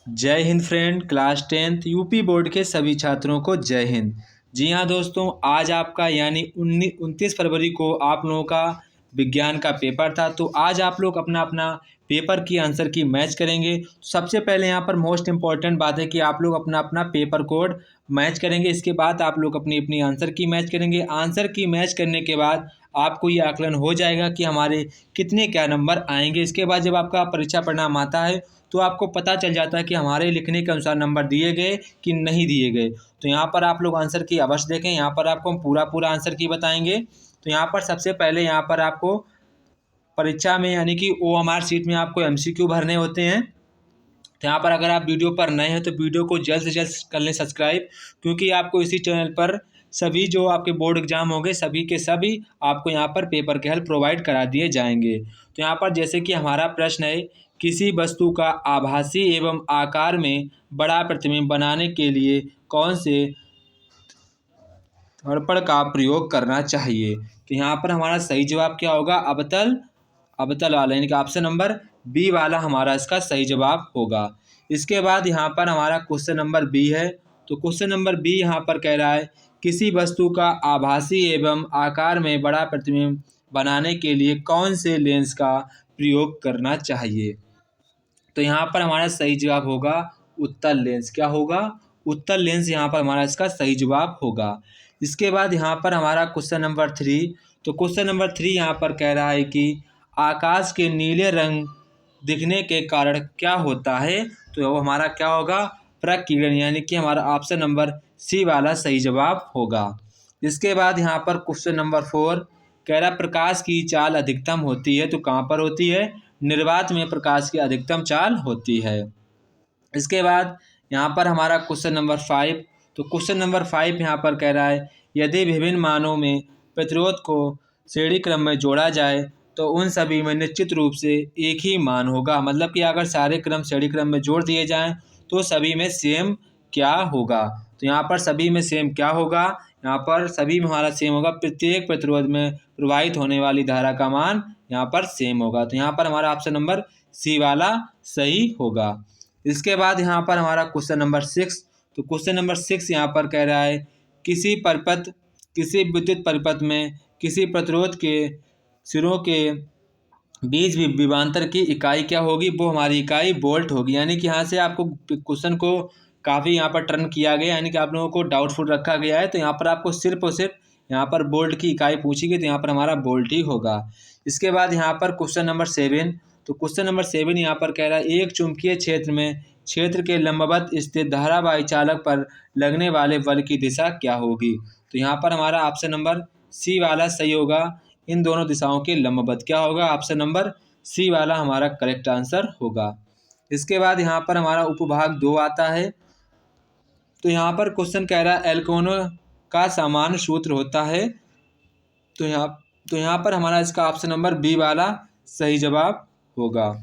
जय Hind friend. Class 10th UP board के सभी छात्रों को जय हिंद। जी हाँ दोस्तों, आज आपका यानी 29 फरवरी को आप लोगों का विज्ञान का पेपर था। तो आज आप लोग अपना अपना पेपर की आंसर की मैच करेंगे। सबसे पहले यहाँ पर मोस्ट इम्पॉर्टेंट बात है कि आप लोग अपना अपना पेपर कोड मैच करेंगे। इसके बाद आप लोग अपनी अपनी आंसर की मैच करेंगे। आंसर की मैच करने के बाद आपको ये आकलन हो जाएगा कि हमारे कितने क्या नंबर आएंगे। इसके बाद जब आपका परीक्षा परिणाम आता है तो आपको पता चल जाता है कि हमारे लिखने के अनुसार नंबर दिए गए कि नहीं दिए गए। तो यहाँ पर आप लोग आंसर की अवश्य देखें। यहाँ पर आपको हम पूरा आंसर की बताएंगे। तो यहाँ पर सबसे पहले यहाँ पर आपको परीक्षा में यानी कि OMR सीट में आपको MCQ भरने होते हैं। तो यहाँ पर अगर आप वीडियो पर नए हैं तो वीडियो को जल्द से जल्द कर लें सब्सक्राइब, क्योंकि आपको इसी चैनल पर सभी जो आपके बोर्ड एग्जाम होंगे सभी के सभी आपको यहाँ पर पेपर के हल प्रोवाइड करा दिए जाएंगे। तो यहाँ पर जैसे कि हमारा प्रश्न है, किसी वस्तु का आभासी एवं आकार में बड़ा प्रतिबिंब बनाने के लिए कौन से दर्पण का प्रयोग करना चाहिए। तो यहाँ पर हमारा सही जवाब क्या होगा? अवतल वाला यानी कि ऑप्शन नंबर बी वाला हमारा इसका सही जवाब होगा। इसके बाद यहाँ पर हमारा क्वेश्चन नंबर बी है। तो क्वेश्चन नंबर बी यहाँ पर कह रहा है, किसी वस्तु का आभासी एवं आकार में बड़ा प्रतिबिंब बनाने के लिए कौन से लेंस का प्रयोग करना चाहिए। तो यहाँ पर हमारा सही जवाब होगा उत्तल लेंस। क्या होगा? उत्तल लेंस यहाँ पर हमारा इसका सही जवाब होगा। इसके बाद यहाँ पर हमारा क्वेश्चन नंबर 3। तो क्वेश्चन नंबर 3 यहाँ पर कह रहा है कि आकाश के नीले रंग दिखने के कारण क्या होता है। तो वो हमारा क्या होगा? प्रकीर्णन, यानी कि हमारा ऑप्शन नंबर सी वाला सही जवाब होगा। इसके बाद यहाँ पर क्वेश्चन नंबर 4 कह रहा, प्रकाश की चाल अधिकतम होती है तो कहाँ पर होती है? निर्वात में प्रकाश की अधिकतम चाल होती है। इसके बाद यहाँ पर हमारा क्वेश्चन नंबर 5। तो क्वेश्चन नंबर 5 यहाँ पर कह रहा है, यदि विभिन्न मानों में प्रतिरोध को श्रेणी क्रम में जोड़ा जाए तो उन सभी में निश्चित रूप से एक ही मान होगा। मतलब कि अगर सारे क्रम श्रेणी क्रम में जोड़ दिए जाएं तो सभी में सेम क्या होगा। तो यहाँ पर सभी में सेम क्या होगा? यहाँ पर सभी में हमारा सेम होगा, प्रत्येक प्रतिरोध में प्रवाहित होने वाली धारा का मान यहाँ पर सेम होगा। तो यहाँ पर हमारा ऑप्शन नंबर सी वाला सही होगा। इसके बाद यहाँ पर हमारा क्वेश्चन नंबर 6। तो क्वेश्चन नंबर 6 यहाँ पर कह रहा है, किसी विद्युत परिपथ में किसी प्रतिरोध के सिरों के बीच भी विभवांतर की इकाई क्या होगी? वो हमारी इकाई वोल्ट होगी। यानी कि यहाँ से आपको क्वेश्चन को काफ़ी यहाँ पर टर्न किया गया, यानी कि आप लोगों को डाउटफुल रखा गया है। तो यहाँ पर आपको सिर्फ और सिर्फ यहाँ पर वोल्ट की इकाई पूछी गई, तो यहाँ पर हमारा वोल्ट ही होगा। इसके बाद यहाँ पर क्वेश्चन नंबर 7। तो क्वेश्चन नंबर 7 यहाँ पर कह रहा है, एक चुंबकीय क्षेत्र में क्षेत्र के लंबवत स्थित धारावाही चालक पर लगने वाले बल की दिशा क्या होगी। तो यहाँ पर हमारा ऑप्शन नंबर सी वाला सही होगा। इन दोनों दिशाओं के लंबवत क्या होगा? ऑप्शन नंबर सी वाला हमारा करेक्ट आंसर होगा। इसके बाद यहाँ पर हमारा उपभाग 2 आता है। तो यहाँ पर क्वेश्चन कह रहा है, एल्कोनो का सामान्य सूत्र होता है। तो यहाँ पर हमारा इसका ऑप्शन नंबर बी वाला सही जवाब होगा।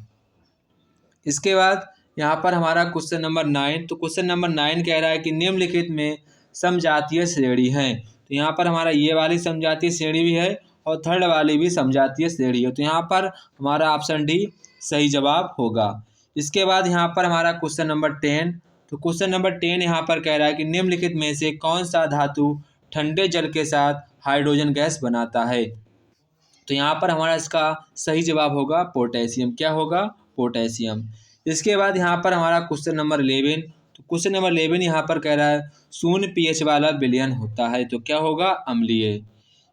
इसके बाद यहाँ पर हमारा क्वेश्चन नंबर 9। तो क्वेश्चन नंबर 9 कह रहा है कि निम्नलिखित में समजातीय श्रेणी है। तो यहाँ पर हमारा ये वाली समजातीय श्रेणी भी है और थर्ड वाली भी समजातीय श्रेणी है। तो यहाँ पर हमारा ऑप्शन डी सही जवाब होगा। इसके बाद यहाँ पर हमारा क्वेश्चन नंबर 10। तो क्वेश्चन नंबर 10 यहाँ पर कह रहा है कि निम्नलिखित में से कौन सा धातु ठंडे जल के साथ हाइड्रोजन गैस बनाता है। तो यहाँ पर हमारा इसका सही जवाब होगा पोटेशियम। क्या होगा? पोटेशियम। इसके बाद यहाँ पर हमारा क्वेश्चन नंबर 11। तो क्वेश्चन नंबर 11 यहाँ पर कह रहा है, 0 pH वाला विलयन होता है तो क्या होगा? अम्लीय।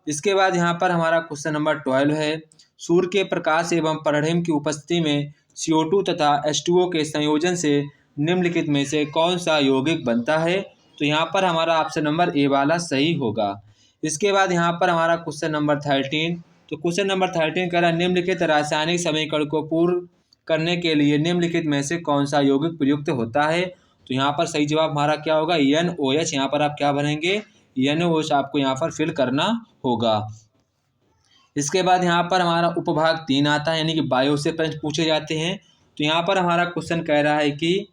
इसके बाद यहाँ पर हमारा क्वेश्चन नंबर 12 है, सूर्य के प्रकाश एवं पराढ़ीम की उपस्थिति में CO2 तथा H2O के संयोजन से निम्नलिखित में से कौन सा यौगिक बनता है। तो यहाँ पर हमारा ऑप्शन नंबर ए वाला सही होगा। इसके बाद यहाँ पर हमारा क्वेश्चन नंबर 13। तो क्वेश्चन नंबर 13 कह रहा है, निम्नलिखित रासायनिक समीकरण को पूर्ण करने के लिए निम्नलिखित में से कौन सा यौगिक प्रयुक्त होता है। तो यहाँ पर सही जवाब हमारा क्या होगा? NOH। यहाँ पर आप क्या भरेंगे? NOH आपको यहाँ पर फिल करना होगा। इसके बाद यहाँ पर हमारा उपभाग 3 आता है, यानी कि बायो से प्रश्न पूछे जाते हैं। तो यहाँ पर हमारा क्वेश्चन कह रहा है कि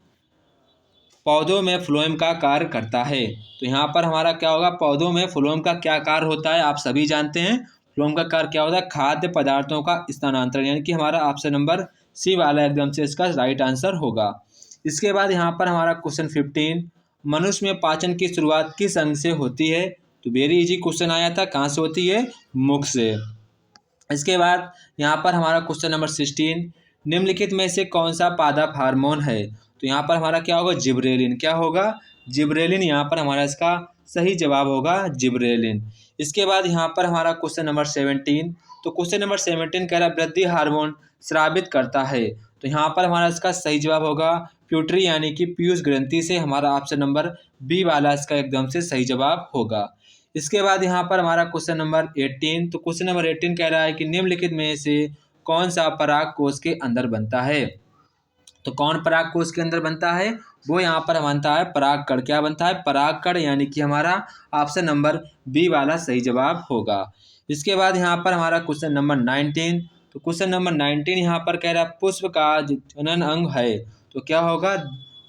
पौधों में फ्लोएम का कार्य करता है। तो यहाँ पर हमारा क्या होगा? पौधों में फ्लोएम का क्या कार्य होता है? आप सभी जानते हैं फ्लोएम का कार्य क्या होता है? खाद्य पदार्थों का स्थानांतरण, यानी कि हमारा ऑप्शन नंबर सी वाला एकदम से इसका राइट आंसर होगा। इसके बाद यहाँ पर हमारा क्वेश्चन 15, मनुष्य में पाचन की शुरुआत किस अंग से होती है? तो वेरी इजी क्वेश्चन आया था, कहाँ से होती है? मुख से। इसके बाद यहाँ पर हमारा क्वेश्चन नंबर 16, निम्नलिखित में से कौन सा पादप हार्मोन है? तो यहाँ पर हमारा क्या होगा? जिब्रेलिन। क्या होगा? जिब्रेलिन। यहाँ पर हमारा इसका सही जवाब होगा जिब्रेलिन। इसके बाद यहाँ पर हमारा क्वेश्चन नंबर 17, तो क्वेश्चन नंबर 17 कह रहा है वृद्धि हार्मोन स्रावित करता है। तो यहाँ पर हमारा इसका सही जवाब होगा प्यूटरी यानी कि पीयूष ग्रंथि से। हमारा ऑप्शन नंबर बी वाला इसका एकदम से सही जवाब होगा। इसके बाद यहाँ पर हमारा क्वेश्चन नंबर 18, तो क्वेश्चन नंबर 18 कह रहा है कि निम्नलिखित में से कौन सा पराग कोश के अंदर बनता है? तो कौन पराग कोश के अंदर बनता है? वो यहाँ पर बनता है परागकण। क्या बनता है? परागकण, यानी कि हमारा ऑप्शन नंबर बी वाला सही जवाब होगा। इसके बाद यहाँ पर हमारा क्वेश्चन नंबर 19, तो क्वेश्चन नंबर 19 यहाँ पर कह रहा है पुष्प का जनन अंग है। तो क्या होगा?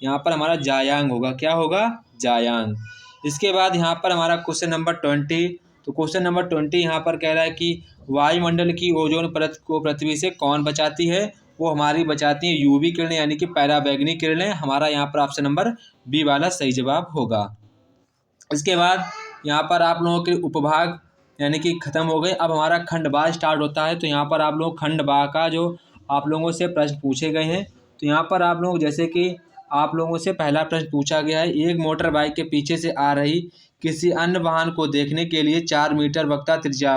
यहाँ पर हमारा जायांग होगा। क्या होगा? जायांग। इसके बाद यहाँ पर हमारा क्वेश्चन नंबर 20, तो क्वेश्चन नंबर 20 यहाँ पर कह रहा है कि वायुमंडल की ओजोन परत को पृथ्वी से कौन बचाती है? वो हमारी बचाती है यूवी किरणें यानी कि पैराबैंगनी किरणें। हमारा यहाँ पर ऑप्शन नंबर बी वाला सही जवाब होगा। इसके बाद यहाँ पर आप लोगों के उपभाग यानी कि ख़त्म हो गए। अब हमारा खंड बा स्टार्ट होता है। तो यहाँ पर आप लोग खंड बा का जो आप लोगों से प्रश्न पूछे गए हैं, तो यहाँ पर आप लोग जैसे कि आप लोगों से पहला प्रश्न पूछा गया है, एक मोटर बाइक के पीछे से आ रही किसी अन्य वाहन को देखने के लिए 4 मीटर वक्ता त्रिज्या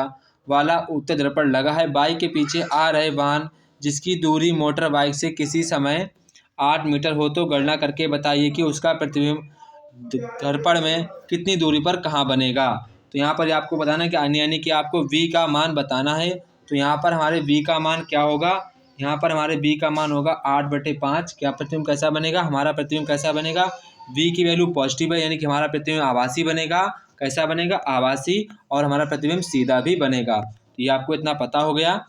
वाला उत्तल दर्पण लगा है। बाइक के पीछे आ रहे वाहन जिसकी दूरी मोटर बाइक से किसी समय 8 मीटर हो तो गणना करके बताइए कि उसका प्रतिबिंब दर्पण में कितनी दूरी पर कहाँ बनेगा। तो यहाँ पर आपको बताना है कि यानी कि आपको v का मान बताना है। तो यहाँ पर हमारे v का मान क्या होगा? यहाँ पर हमारे v का मान होगा 8/5। क्या प्रतिबिंब कैसा बनेगा? हमारा प्रतिबिंब कैसा बनेगा? v की वैल्यू पॉजिटिव है यानी कि हमारा प्रतिबिंब आभासी बनेगा। कैसा बनेगा? आभासी। और हमारा प्रतिबिंब सीधा भी बनेगा। तो ये आपको इतना पता हो गया।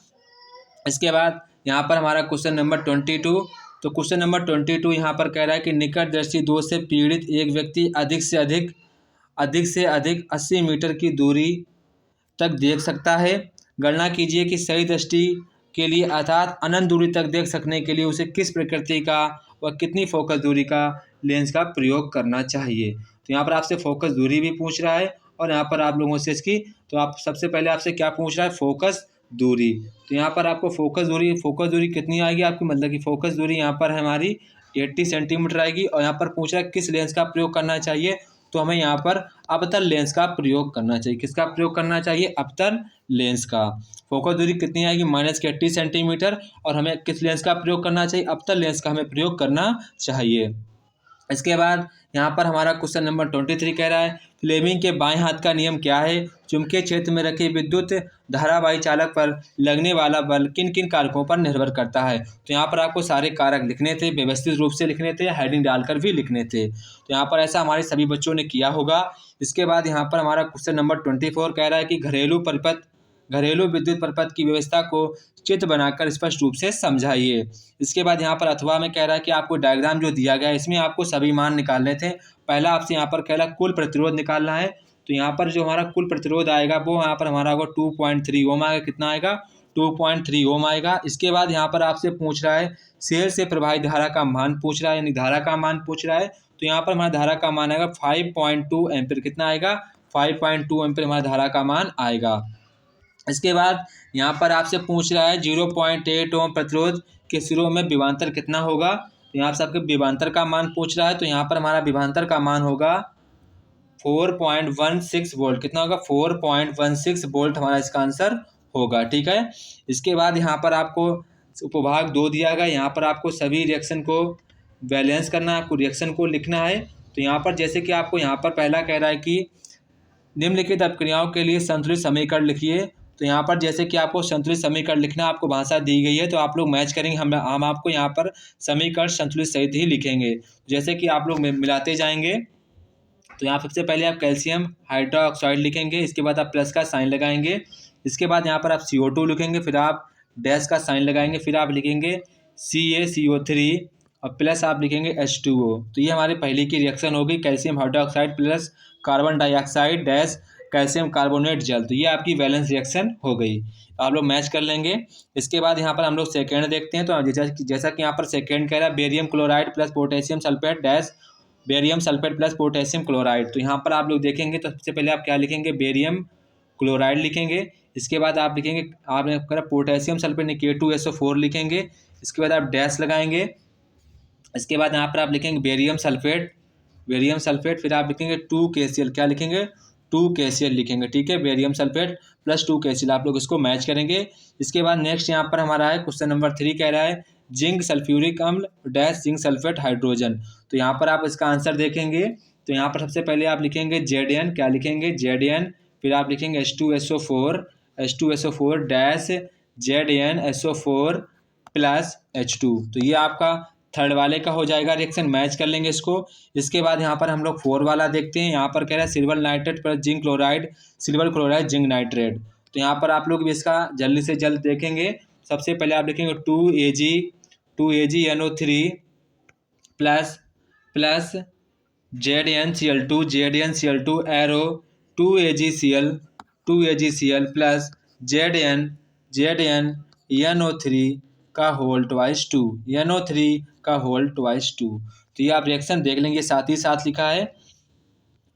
इसके बाद यहाँ पर हमारा क्वेश्चन नंबर 22, तो क्वेश्चन नंबर 22 यहाँ पर कह रहा है कि निकट दृष्टि दोष से पीड़ित एक व्यक्ति अधिक से अधिक 80 मीटर की दूरी तक देख सकता है। गणना कीजिए कि सही दृष्टि के लिए अर्थात अनंत दूरी तक देख सकने के लिए उसे किस प्रकृति का व कितनी फोकस दूरी का लेंस का प्रयोग करना चाहिए। तो यहाँ पर आपसे फोकस दूरी भी पूछ रहा है और यहाँ पर आप लोगों से इसकी, तो आप सबसे पहले आपसे क्या पूछ रहा है? फोकस दूरी। तो यहाँ पर आपको फोकस दूरी कितनी आएगी आपकी? मतलब कि फोकस दूरी यहाँ पर हमारी 80 सेंटीमीटर आएगी। और यहाँ पर पूछ रहा है किस लेंस का प्रयोग करना चाहिए? तो हमें यहाँ पर अवतल लेंस का प्रयोग करना चाहिए। किसका प्रयोग करना चाहिए? अवतल लेंस का। फोकस दूरी कितनी आएगी? -80 सेंटीमीटर। और हमें किस लेंस का प्रयोग करना चाहिए? अवतल लेंस का हमें प्रयोग करना चाहिए। इसके बाद यहाँ पर हमारा क्वेश्चन नंबर 23 कह रहा है फ्लेमिंग के बाएं हाथ का नियम क्या है? चुंबकीय क्षेत्र में रखे विद्युत धारावाही चालक पर लगने वाला बल किन किन कारकों पर निर्भर करता है? तो यहाँ पर आपको सारे कारक लिखने थे, व्यवस्थित रूप से लिखने थे, हेडिंग डालकर भी लिखने थे। तो यहाँ पर ऐसा हमारे सभी बच्चों ने किया होगा। इसके बाद यहाँ पर हमारा क्वेश्चन नंबर 24 कह रहा है कि घरेलू विद्युत परिपथ की व्यवस्था को चित्र बनाकर स्पष्ट रूप से समझाइए। इसके बाद यहाँ पर अथवा में कह रहा है कि आपको डायग्राम जो दिया गया है इसमें आपको सभी मान निकालने थे। पहला आपसे यहाँ पर कह रहा है कुल प्रतिरोध निकालना है। तो यहाँ पर जो हमारा कुल प्रतिरोध आएगा वो यहाँ पर हमारा होगा 2.3 ओम आएगा। कितना आएगा? 2.3 ओम आएगा। इसके बाद यहाँ पर आपसे पूछ रहा है सेल से प्रवाहित धारा का मान पूछ रहा है, यानी धारा का मान पूछ रहा है। तो यहाँ पर हमारा धारा का मान आएगा 5.2 एम्पीयर। कितना आएगा? 5.2 एम्पीयर हमारा धारा का मान आएगा। इसके बाद यहाँ पर आपसे पूछ रहा है 0.8 ओम प्रतिरोध के सिरों में विभवांतर कितना होगा? तो यहाँ से आपके विभवांतर का मान पूछ रहा है। तो यहाँ पर हमारा विभवांतर का मान होगा 4.16 वोल्ट। कितना होगा? 4.16 वोल्ट हमारा इसका आंसर होगा। ठीक है। इसके बाद यहाँ पर आपको उपभाग 2 दिया गया। यहाँ पर आपको सभी रिएक्शन को बैलेंस करना है, आपको रिएक्शन को लिखना है। तो यहाँ पर जैसे कि आपको यहाँ पर पहला कह रहा है कि निम्नलिखित अपक्रियाओं के लिए संतुलित समीकरण लिखिए। तो यहाँ पर जैसे कि आपको संतुलित समीकरण लिखना, आपको भाषा दी गई है तो आप लोग मैच करेंगे। हम आपको यहाँ पर समीकरण संतुलित सहित ही लिखेंगे। जैसे कि आप लोग मिलाते जाएंगे। तो यहाँ सबसे पहले आप कैल्शियम हाइड्रोक्साइड लिखेंगे, इसके बाद आप प्लस का साइन लगाएंगे। इसके बाद यहाँ पर आप CO2 लिखेंगे, फिर आप डैश का साइन लगाएंगे, फिर आप लिखेंगे CaCO3 और प्लस आप लिखेंगे H2O। तो ये हमारी पहली की रिएक्शन होगी, calcium hydroxide plus carbon dioxide dash calcium carbonate जल। तो ये आपकी वैलेंस रिएक्शन हो गई। आप लोग मैच कर लेंगे। इसके बाद यहाँ पर हम लोग सेकेंड देखते हैं। तो जैसा कि यहाँ पर सेकेंड कह रहा है barium chloride plus potassium sulphate dash barium sulphate plus potassium chloride. तो यहाँ पर आप लोग देखेंगे तो सबसे पहले आप क्या लिखेंगे, बेरियम क्लोराइड लिखेंगे। इसके बाद आप लिखेंगे, आपने कहा पोटेशियम सल्फेट K2SO4 लिखेंगे। इसके बाद आप डैश लगाएंगे। इसके बाद यहाँ पर आप लिखेंगे बेरियम सल्फेट, फिर आप लिखेंगे 2KCl, क्या लिखेंगे 2KCl लिखेंगे, ठीक है। बेरियम सल्फेट प्लस 2KCl आप लोग इसको मैच करेंगे। इसके बाद नेक्स्ट यहाँ पर हमारा है क्वेश्चन नंबर 3 कह रहा है जिंक सल्फ्यूरिक अम्ल डैश जिंक सल्फेट हाइड्रोजन। तो यहाँ पर आप इसका आंसर देखेंगे तो यहाँ पर सबसे पहले आप लिखेंगे Zn, क्या लिखेंगे Zn, फिर आप लिखेंगे H2SO4 dash ZnSO4 plus H2। तो ये आपका थर्ड वाले का हो जाएगा रिएक्शन, मैच कर लेंगे इसको। इसके बाद यहाँ पर हम लोग 4 वाला देखते हैं। यहाँ पर कह रहा है silver nitrate plus zinc chloride, silver chloride zinc nitrate. तो यहाँ पर आप लोग भी इसका जल्दी से जल्द देखेंगे। सबसे पहले आप लिखेंगे 2AgNO3 plus ZnCl2 arrow 2AgCl plus ZnNO3 का होल ट्वाइस 2 NO3 का होल ट्वाइस 2। तो ये आप रिएक्शन देख लेंगे, साथ ही साथ लिखा है।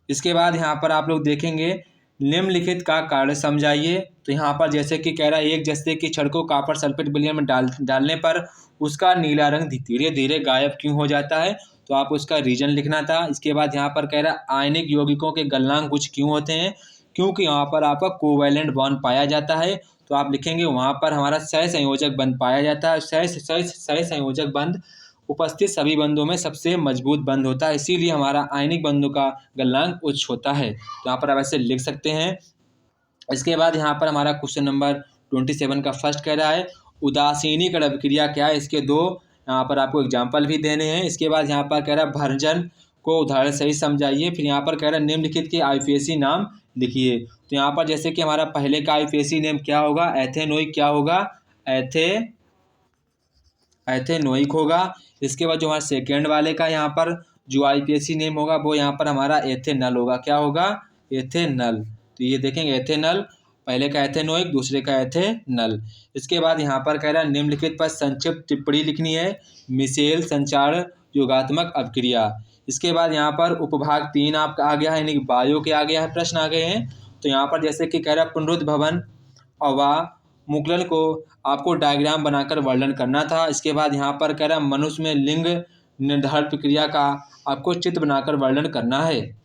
इसके बाद यहाँ पर आप लोग देखेंगे निम्नलिखित का कार्य समझाइए। तो यहाँ पर जैसे कि कह रहा है एक जस्ते की छड़ को कॉपर सल्फेट विलयन में डालने पर उसका नीला रंग धीरे धीरे गायब क्यों हो जाता है, तो आप उसका रीजन लिखना था। इसके बाद यहाँ पर कह रहा है आयनिक यौगिकों के गलनांक कुछ क्यों होते हैं, क्योंकि यहाँ पर आपका कोवैलेंट बॉन्ड पाया जाता है। तो आप लिखेंगे वहाँ पर हमारा सहसंयोजक बंध पाया जाता है। सहसंयोजक बंध उपस्थित सभी बंधों में सबसे मजबूत बंध होता है, इसीलिए हमारा आयनिक बंधों का गलनांक उच्च होता है। तो यहाँ पर आप ऐसे लिख सकते हैं। इसके बाद यहाँ पर हमारा क्वेश्चन नंबर 27 का फर्स्ट कह रहा है उदासीनीकरण अभिक्रिया क्या है, इसके दो यहाँ पर आपको एग्जाम्पल भी देने हैं। इसके बाद यहाँ पर कह रहा है भंजन को उदाहरण सही समझाइए। फिर यहाँ पर कह रहा है निम्नलिखित के आईयूपीएसी नाम लिखिए। तो यहाँ पर जैसे कि हमारा पहले का आईयूपीएसी नेम क्या होगा, एथेनोइक, क्या होगा एथेनोइक होगा। इसके बाद जो हमारा सेकेंड वाले का यहाँ पर जो आईयूपीएसी नेम होगा वो यहाँ पर हमारा एथेनल होगा, क्या होगा एथेनल। तो ये देखेंगे एथेनल, पहले का एथेनोइक, दूसरे का एथेनल। इसके बाद यहाँ पर कह रहा है निम्नलिखित पर संक्षिप्त टिप्पणी लिखनी है, मिशेल संचार योगात्मक अभिक्रिया। इसके बाद यहाँ पर उपभाग 3 आपका आ गया है, यानी कि बायो के आ गया है, प्रश्न आ गए हैं। तो यहाँ पर जैसे कि कह रहा है पुनरुद्भवन अवमुक्लन को आपको डायग्राम बनाकर वर्णन करना था। इसके बाद यहाँ पर कह रहा है मनुष्य में लिंग निर्धारण प्रक्रिया का आपको चित्र बनाकर वर्णन करना है।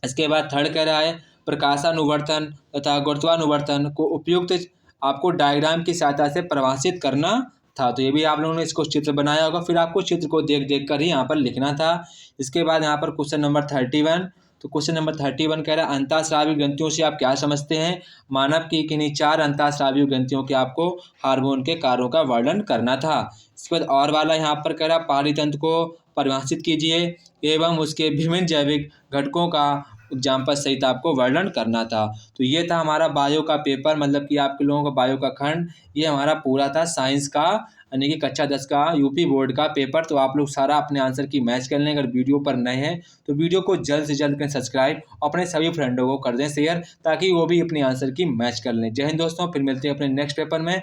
इसके बाद थर्ड कह रहा है प्रकाशानुवर्तन तथा गुरुत्वानुवर्तन को उपयुक्त आपको डायग्राम की सहायता से परिभाषित करना था। तो ये भी आप लोगों ने इसको चित्र बनाया होगा, फिर आपको चित्र को देख कर ही यहाँ पर लिखना था। इसके बाद यहाँ पर क्वेश्चन नंबर 31। तो क्वेश्चन नंबर 31 कह रहा है अंतःस्रावी ग्रंथियों से आप क्या समझते हैं, मानव की किन्हीं 4 अंतःस्रावी ग्रंथियों के आपको हार्मोन के कार्यों का वर्णन करना था। इसके बाद और वाला यहाँ पर कह रहा पारितंत्र को परिभाषित कीजिए एवं उसके विभिन्न जैविक घटकों का एग्जाम्पल सहित आपको वर्णन करना था। तो ये था हमारा बायो का पेपर, मतलब कि आप लोगों का बायो का खंड ये हमारा पूरा था साइंस का, यानी कि कक्षा 10 का यूपी बोर्ड का पेपर। तो आप लोग सारा अपने आंसर की मैच कर लें। अगर वीडियो पर नए हैं तो वीडियो को जल्द से जल्द करें सब्सक्राइब, अपने सभी फ्रेंडों को कर दें शेयर, ताकि वो भी अपने आंसर की मैच कर लें। जय हिंद दोस्तों, फिर मिलते हैं अपने नेक्स्ट पेपर में।